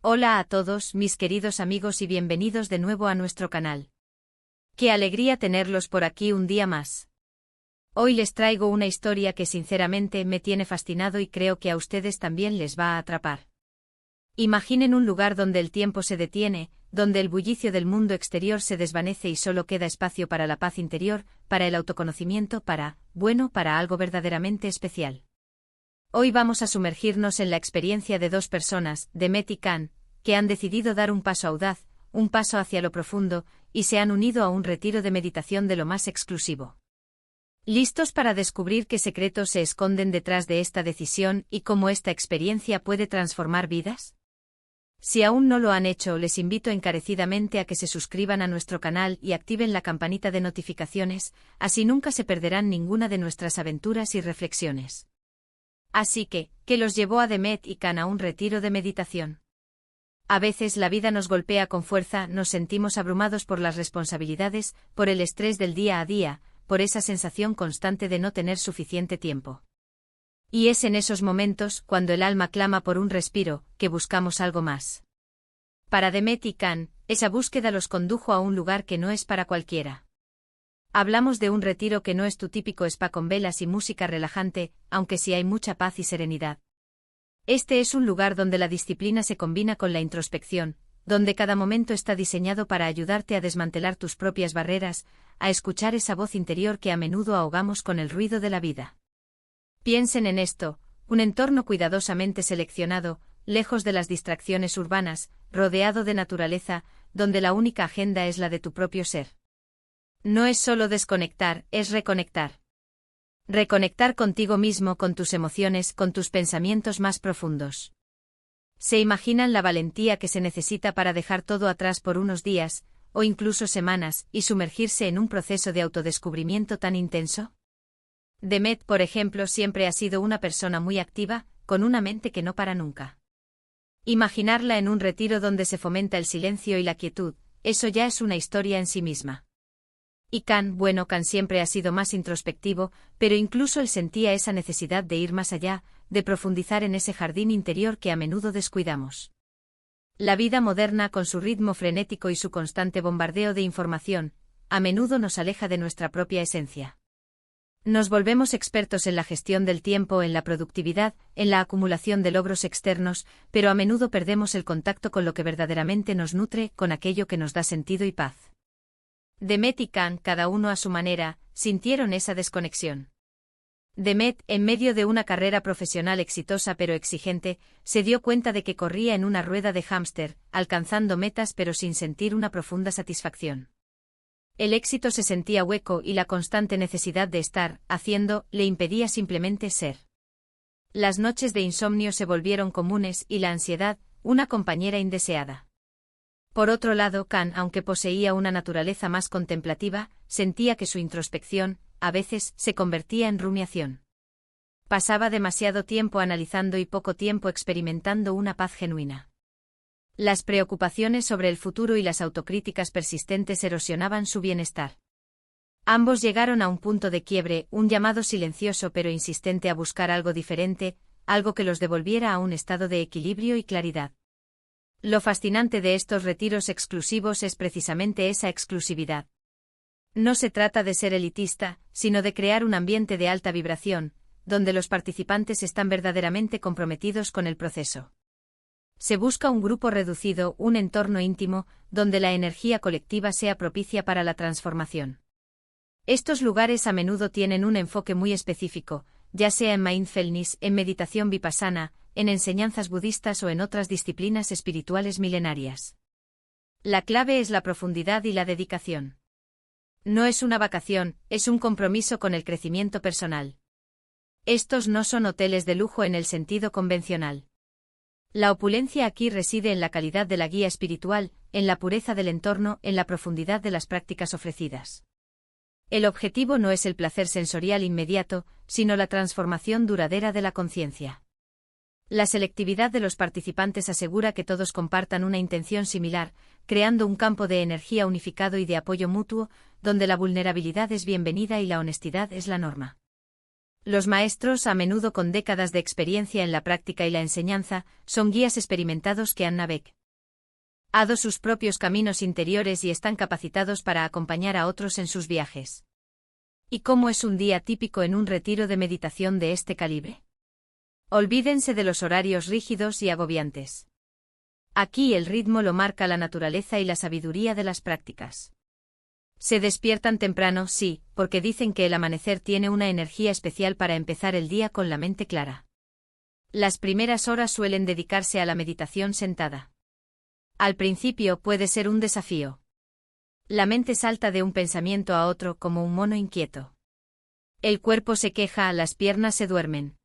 Hola a todos, mis queridos amigos, y bienvenidos de nuevo a nuestro canal. Qué alegría tenerlos por aquí un día más. Hoy les traigo una historia que sinceramente me tiene fascinado y creo que a ustedes también les va a atrapar. Imaginen un lugar donde el tiempo se detiene, donde el bullicio del mundo exterior se desvanece y solo queda espacio para la paz interior, para el autoconocimiento, para algo verdaderamente especial. Hoy vamos a sumergirnos en la experiencia de dos personas, Demet y Can, que han decidido dar un paso audaz, un paso hacia lo profundo, y se han unido a un retiro de meditación de lo más exclusivo. ¿Listos para descubrir qué secretos se esconden detrás de esta decisión y cómo esta experiencia puede transformar vidas? Si aún no lo han hecho, les invito encarecidamente a que se suscriban a nuestro canal y activen la campanita de notificaciones, así nunca se perderán ninguna de nuestras aventuras y reflexiones. Así que, ¿qué los llevó a Demet y Can a un retiro de meditación? A veces la vida nos golpea con fuerza, nos sentimos abrumados por las responsabilidades, por el estrés del día a día, por esa sensación constante de no tener suficiente tiempo. Y es en esos momentos, cuando el alma clama por un respiro, que buscamos algo más. Para Demet y Can, esa búsqueda los condujo a un lugar que no es para cualquiera. Hablamos de un retiro que no es tu típico spa con velas y música relajante, aunque sí hay mucha paz y serenidad. Este es un lugar donde la disciplina se combina con la introspección, donde cada momento está diseñado para ayudarte a desmantelar tus propias barreras, a escuchar esa voz interior que a menudo ahogamos con el ruido de la vida. Piensen en esto, un entorno cuidadosamente seleccionado, lejos de las distracciones urbanas, rodeado de naturaleza, donde la única agenda es la de tu propio ser. No es solo desconectar, es reconectar. Reconectar contigo mismo, con tus emociones, con tus pensamientos más profundos. ¿Se imaginan la valentía que se necesita para dejar todo atrás por unos días, o incluso semanas, y sumergirse en un proceso de autodescubrimiento tan intenso? Demet, por ejemplo, siempre ha sido una persona muy activa, con una mente que no para nunca. Imaginarla en un retiro donde se fomenta el silencio y la quietud, eso ya es una historia en sí misma. Y Can siempre ha sido más introspectivo, pero incluso él sentía esa necesidad de ir más allá, de profundizar en ese jardín interior que a menudo descuidamos. La vida moderna, con su ritmo frenético y su constante bombardeo de información, a menudo nos aleja de nuestra propia esencia. Nos volvemos expertos en la gestión del tiempo, en la productividad, en la acumulación de logros externos, pero a menudo perdemos el contacto con lo que verdaderamente nos nutre, con aquello que nos da sentido y paz. Demet y Can, cada uno a su manera, sintieron esa desconexión. Demet, en medio de una carrera profesional exitosa pero exigente, se dio cuenta de que corría en una rueda de hámster, alcanzando metas pero sin sentir una profunda satisfacción. El éxito se sentía hueco y la constante necesidad de estar haciendo le impedía simplemente ser. Las noches de insomnio se volvieron comunes y la ansiedad, una compañera indeseada. Por otro lado, Can, aunque poseía una naturaleza más contemplativa, sentía que su introspección, a veces, se convertía en rumiación. Pasaba demasiado tiempo analizando y poco tiempo experimentando una paz genuina. Las preocupaciones sobre el futuro y las autocríticas persistentes erosionaban su bienestar. Ambos llegaron a un punto de quiebre, un llamado silencioso pero insistente a buscar algo diferente, algo que los devolviera a un estado de equilibrio y claridad. Lo fascinante de estos retiros exclusivos es precisamente esa exclusividad. No se trata de ser elitista, sino de crear un ambiente de alta vibración, donde los participantes están verdaderamente comprometidos con el proceso. Se busca un grupo reducido, un entorno íntimo, donde la energía colectiva sea propicia para la transformación. Estos lugares a menudo tienen un enfoque muy específico, ya sea en mindfulness, en meditación vipassana, en enseñanzas budistas o en otras disciplinas espirituales milenarias. La clave es la profundidad y la dedicación. No es una vacación, es un compromiso con el crecimiento personal. Estos no son hoteles de lujo en el sentido convencional. La opulencia aquí reside en la calidad de la guía espiritual, en la pureza del entorno, en la profundidad de las prácticas ofrecidas. El objetivo no es el placer sensorial inmediato, sino la transformación duradera de la conciencia. La selectividad de los participantes asegura que todos compartan una intención similar, creando un campo de energía unificado y de apoyo mutuo, donde la vulnerabilidad es bienvenida y la honestidad es la norma. Los maestros, a menudo con décadas de experiencia en la práctica y la enseñanza, son guías experimentados que han navegado sus propios caminos interiores y están capacitados para acompañar a otros en sus viajes. ¿Y cómo es un día típico en un retiro de meditación de este calibre? Olvídense de los horarios rígidos y agobiantes. Aquí el ritmo lo marca la naturaleza y la sabiduría de las prácticas. Se despiertan temprano, sí, porque dicen que el amanecer tiene una energía especial para empezar el día con la mente clara. Las primeras horas suelen dedicarse a la meditación sentada. Al principio puede ser un desafío. La mente salta de un pensamiento a otro como un mono inquieto. El cuerpo se queja, las piernas se duermen.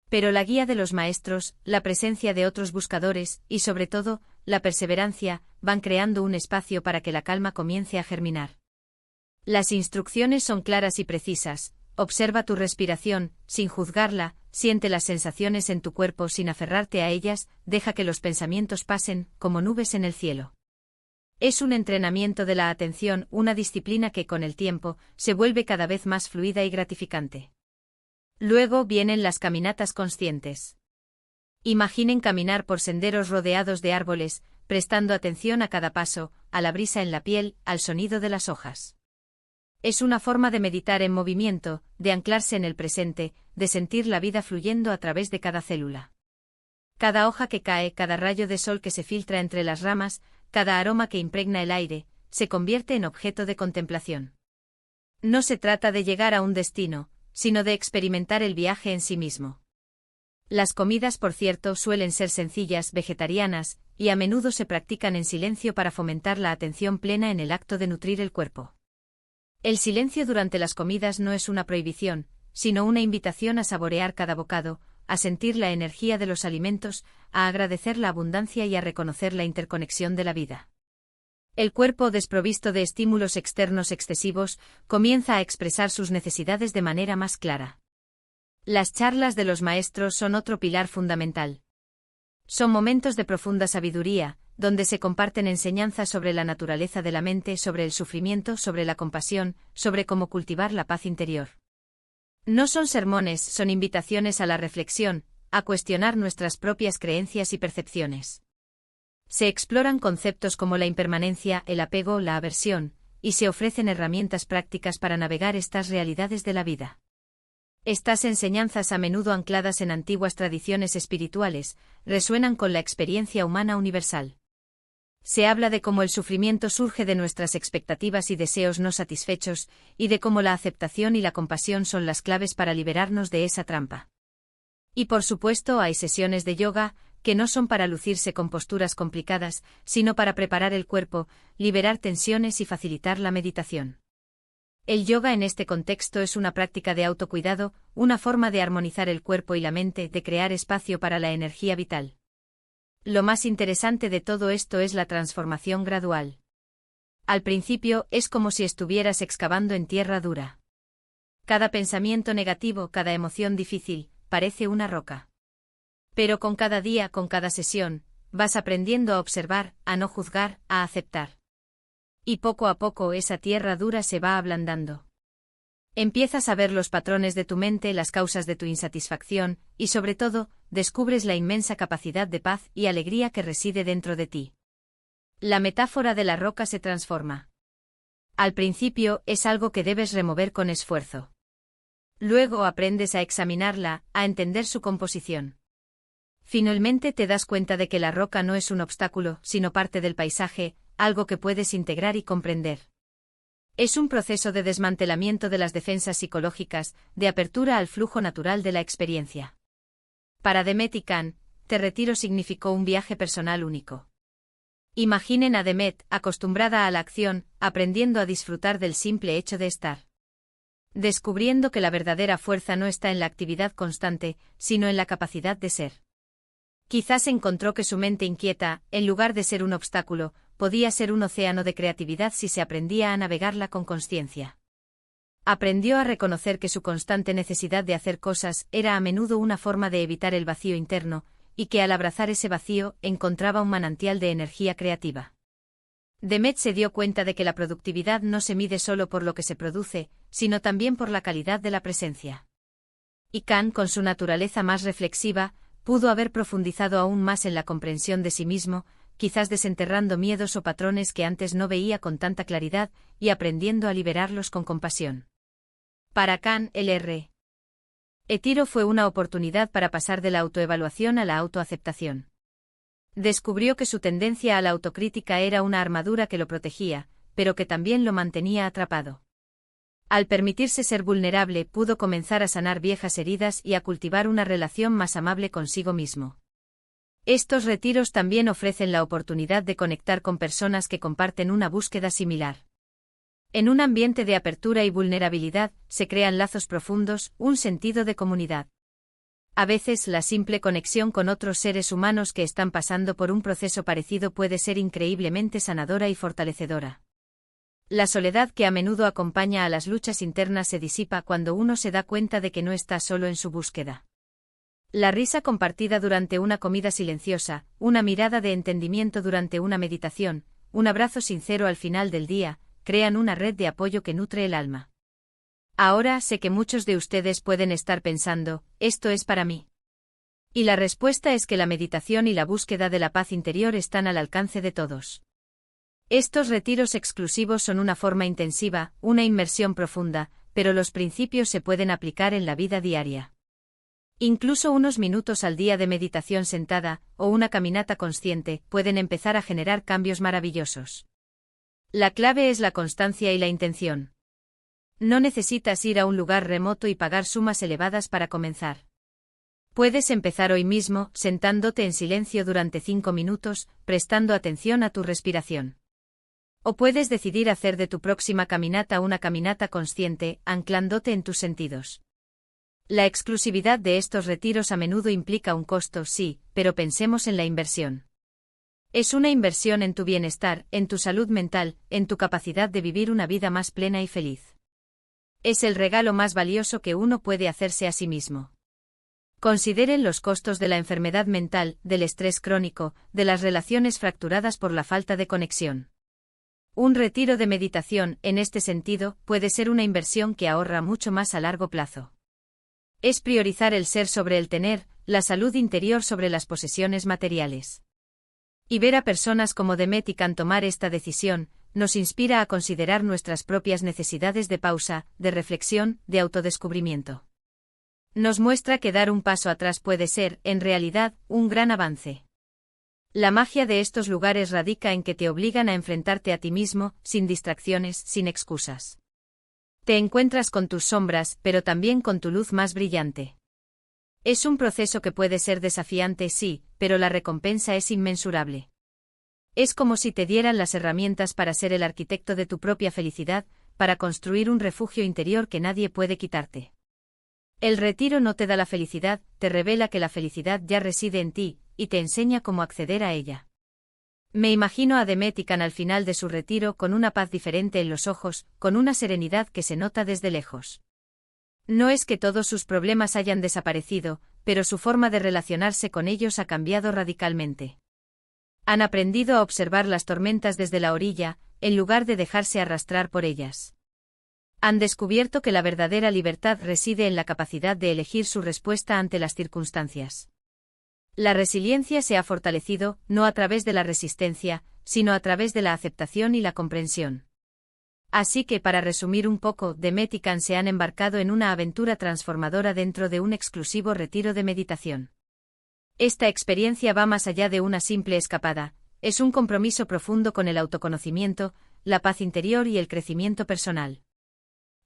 Pero la guía de los maestros, la presencia de otros buscadores, y sobre todo, la perseverancia, van creando un espacio para que la calma comience a germinar. Las instrucciones son claras y precisas. Observa tu respiración, sin juzgarla, siente las sensaciones en tu cuerpo sin aferrarte a ellas, deja que los pensamientos pasen, como nubes en el cielo. Es un entrenamiento de la atención, una disciplina que con el tiempo, se vuelve cada vez más fluida y gratificante. Luego vienen las caminatas conscientes. Imaginen caminar por senderos rodeados de árboles, prestando atención a cada paso, a la brisa en la piel, al sonido de las hojas. Es una forma de meditar en movimiento, de anclarse en el presente, de sentir la vida fluyendo a través de cada célula. Cada hoja que cae, cada rayo de sol que se filtra entre las ramas, cada aroma que impregna el aire, se convierte en objeto de contemplación. No se trata de llegar a un destino, sino de experimentar el viaje en sí mismo. Las comidas, por cierto, suelen ser sencillas, vegetarianas, y a menudo se practican en silencio para fomentar la atención plena en el acto de nutrir el cuerpo. El silencio durante las comidas no es una prohibición, sino una invitación a saborear cada bocado, a sentir la energía de los alimentos, a agradecer la abundancia y a reconocer la interconexión de la vida. El cuerpo, desprovisto de estímulos externos excesivos, comienza a expresar sus necesidades de manera más clara. Las charlas de los maestros son otro pilar fundamental. Son momentos de profunda sabiduría, donde se comparten enseñanzas sobre la naturaleza de la mente, sobre el sufrimiento, sobre la compasión, sobre cómo cultivar la paz interior. No son sermones, son invitaciones a la reflexión, a cuestionar nuestras propias creencias y percepciones. Se exploran conceptos como la impermanencia, el apego, la aversión, y se ofrecen herramientas prácticas para navegar estas realidades de la vida. Estas enseñanzas, a menudo ancladas en antiguas tradiciones espirituales, resuenan con la experiencia humana universal. Se habla de cómo el sufrimiento surge de nuestras expectativas y deseos no satisfechos, y de cómo la aceptación y la compasión son las claves para liberarnos de esa trampa. Y por supuesto hay sesiones de yoga, que no son para lucirse con posturas complicadas, sino para preparar el cuerpo, liberar tensiones y facilitar la meditación. El yoga en este contexto es una práctica de autocuidado, una forma de armonizar el cuerpo y la mente, de crear espacio para la energía vital. Lo más interesante de todo esto es la transformación gradual. Al principio, es como si estuvieras excavando en tierra dura. Cada pensamiento negativo, cada emoción difícil, parece una roca. Pero con cada día, con cada sesión, vas aprendiendo a observar, a no juzgar, a aceptar. Y poco a poco esa tierra dura se va ablandando. Empiezas a ver los patrones de tu mente, las causas de tu insatisfacción, y sobre todo, descubres la inmensa capacidad de paz y alegría que reside dentro de ti. La metáfora de la roca se transforma. Al principio, es algo que debes remover con esfuerzo. Luego aprendes a examinarla, a entender su composición. Finalmente te das cuenta de que la roca no es un obstáculo, sino parte del paisaje, algo que puedes integrar y comprender. Es un proceso de desmantelamiento de las defensas psicológicas, de apertura al flujo natural de la experiencia. Para Demet y Can, este retiro significó un viaje personal único. Imaginen a Demet, acostumbrada a la acción, aprendiendo a disfrutar del simple hecho de estar. Descubriendo que la verdadera fuerza no está en la actividad constante, sino en la capacidad de ser. Quizás encontró que su mente inquieta, en lugar de ser un obstáculo, podía ser un océano de creatividad si se aprendía a navegarla con consciencia. Aprendió a reconocer que su constante necesidad de hacer cosas era a menudo una forma de evitar el vacío interno, y que al abrazar ese vacío encontraba un manantial de energía creativa. Demet se dio cuenta de que la productividad no se mide solo por lo que se produce, sino también por la calidad de la presencia. Y Kan, con su naturaleza más reflexiva, pudo haber profundizado aún más en la comprensión de sí mismo, quizás desenterrando miedos o patrones que antes no veía con tanta claridad y aprendiendo a liberarlos con compasión. Para Kan, el retiro fue una oportunidad para pasar de la autoevaluación a la autoaceptación. Descubrió que su tendencia a la autocrítica era una armadura que lo protegía, pero que también lo mantenía atrapado. Al permitirse ser vulnerable, pudo comenzar a sanar viejas heridas y a cultivar una relación más amable consigo mismo. Estos retiros también ofrecen la oportunidad de conectar con personas que comparten una búsqueda similar. En un ambiente de apertura y vulnerabilidad, se crean lazos profundos, un sentido de comunidad. A veces la simple conexión con otros seres humanos que están pasando por un proceso parecido puede ser increíblemente sanadora y fortalecedora. La soledad que a menudo acompaña a las luchas internas se disipa cuando uno se da cuenta de que no está solo en su búsqueda. La risa compartida durante una comida silenciosa, una mirada de entendimiento durante una meditación, un abrazo sincero al final del día, crean una red de apoyo que nutre el alma. Ahora sé que muchos de ustedes pueden estar pensando, ¿esto es para mí? Y la respuesta es que la meditación y la búsqueda de la paz interior están al alcance de todos. Estos retiros exclusivos son una forma intensiva, una inmersión profunda, pero los principios se pueden aplicar en la vida diaria. Incluso unos minutos al día de meditación sentada, o una caminata consciente, pueden empezar a generar cambios maravillosos. La clave es la constancia y la intención. No necesitas ir a un lugar remoto y pagar sumas elevadas para comenzar. Puedes empezar hoy mismo, sentándote en silencio durante 5 minutos, prestando atención a tu respiración. O puedes decidir hacer de tu próxima caminata una caminata consciente, anclándote en tus sentidos. La exclusividad de estos retiros a menudo implica un costo, sí, pero pensemos en la inversión. Es una inversión en tu bienestar, en tu salud mental, en tu capacidad de vivir una vida más plena y feliz. Es el regalo más valioso que uno puede hacerse a sí mismo. Consideren los costos de la enfermedad mental, del estrés crónico, de las relaciones fracturadas por la falta de conexión. Un retiro de meditación, en este sentido, puede ser una inversión que ahorra mucho más a largo plazo. Es priorizar el ser sobre el tener, la salud interior sobre las posesiones materiales. Y ver a personas como Demet y Kan tomar esta decisión, nos inspira a considerar nuestras propias necesidades de pausa, de reflexión, de autodescubrimiento. Nos muestra que dar un paso atrás puede ser, en realidad, un gran avance. La magia de estos lugares radica en que te obligan a enfrentarte a ti mismo, sin distracciones, sin excusas. Te encuentras con tus sombras, pero también con tu luz más brillante. Es un proceso que puede ser desafiante, sí, pero la recompensa es inmensurable. Es como si te dieran las herramientas para ser el arquitecto de tu propia felicidad, para construir un refugio interior que nadie puede quitarte. El retiro no te da la felicidad, te revela que la felicidad ya reside en ti, y te enseña cómo acceder a ella. Me imagino a Demet y Kan al final de su retiro con una paz diferente en los ojos, con una serenidad que se nota desde lejos. No es que todos sus problemas hayan desaparecido, pero su forma de relacionarse con ellos ha cambiado radicalmente. Han aprendido a observar las tormentas desde la orilla, en lugar de dejarse arrastrar por ellas. Han descubierto que la verdadera libertad reside en la capacidad de elegir su respuesta ante las circunstancias. La resiliencia se ha fortalecido, no a través de la resistencia, sino a través de la aceptación y la comprensión. Así que, para resumir un poco, Demet y Kan se han embarcado en una aventura transformadora dentro de un exclusivo retiro de meditación. Esta experiencia va más allá de una simple escapada, es un compromiso profundo con el autoconocimiento, la paz interior y el crecimiento personal.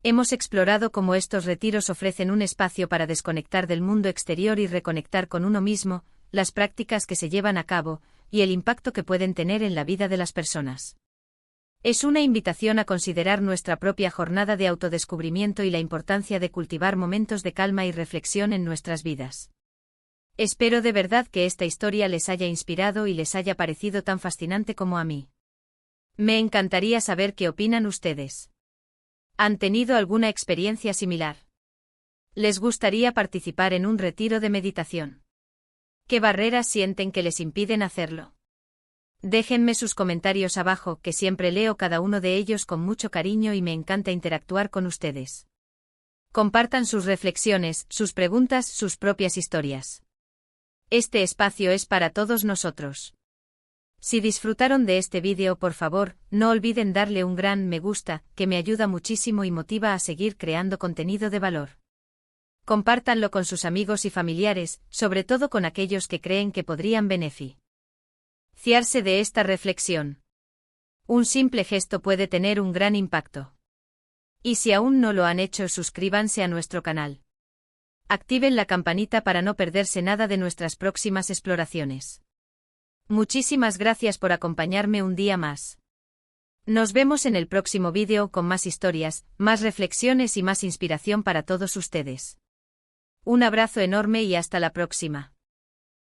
Hemos explorado cómo estos retiros ofrecen un espacio para desconectar del mundo exterior y reconectar con uno mismo, las prácticas que se llevan a cabo, y el impacto que pueden tener en la vida de las personas. Es una invitación a considerar nuestra propia jornada de autodescubrimiento y la importancia de cultivar momentos de calma y reflexión en nuestras vidas. Espero de verdad que esta historia les haya inspirado y les haya parecido tan fascinante como a mí. Me encantaría saber qué opinan ustedes. ¿Han tenido alguna experiencia similar? ¿Les gustaría participar en un retiro de meditación? ¿Qué barreras sienten que les impiden hacerlo? Déjenme sus comentarios abajo, que siempre leo cada uno de ellos con mucho cariño y me encanta interactuar con ustedes. Compartan sus reflexiones, sus preguntas, sus propias historias. Este espacio es para todos nosotros. Si disfrutaron de este vídeo, por favor, no olviden darle un gran me gusta, que me ayuda muchísimo y motiva a seguir creando contenido de valor. Compártanlo con sus amigos y familiares, sobre todo con aquellos que creen que podrían beneficiarse de esta reflexión. Un simple gesto puede tener un gran impacto. Y si aún no lo han hecho, suscríbanse a nuestro canal. Activen la campanita para no perderse nada de nuestras próximas exploraciones. Muchísimas gracias por acompañarme un día más. Nos vemos en el próximo vídeo con más historias, más reflexiones y más inspiración para todos ustedes. Un abrazo enorme y hasta la próxima.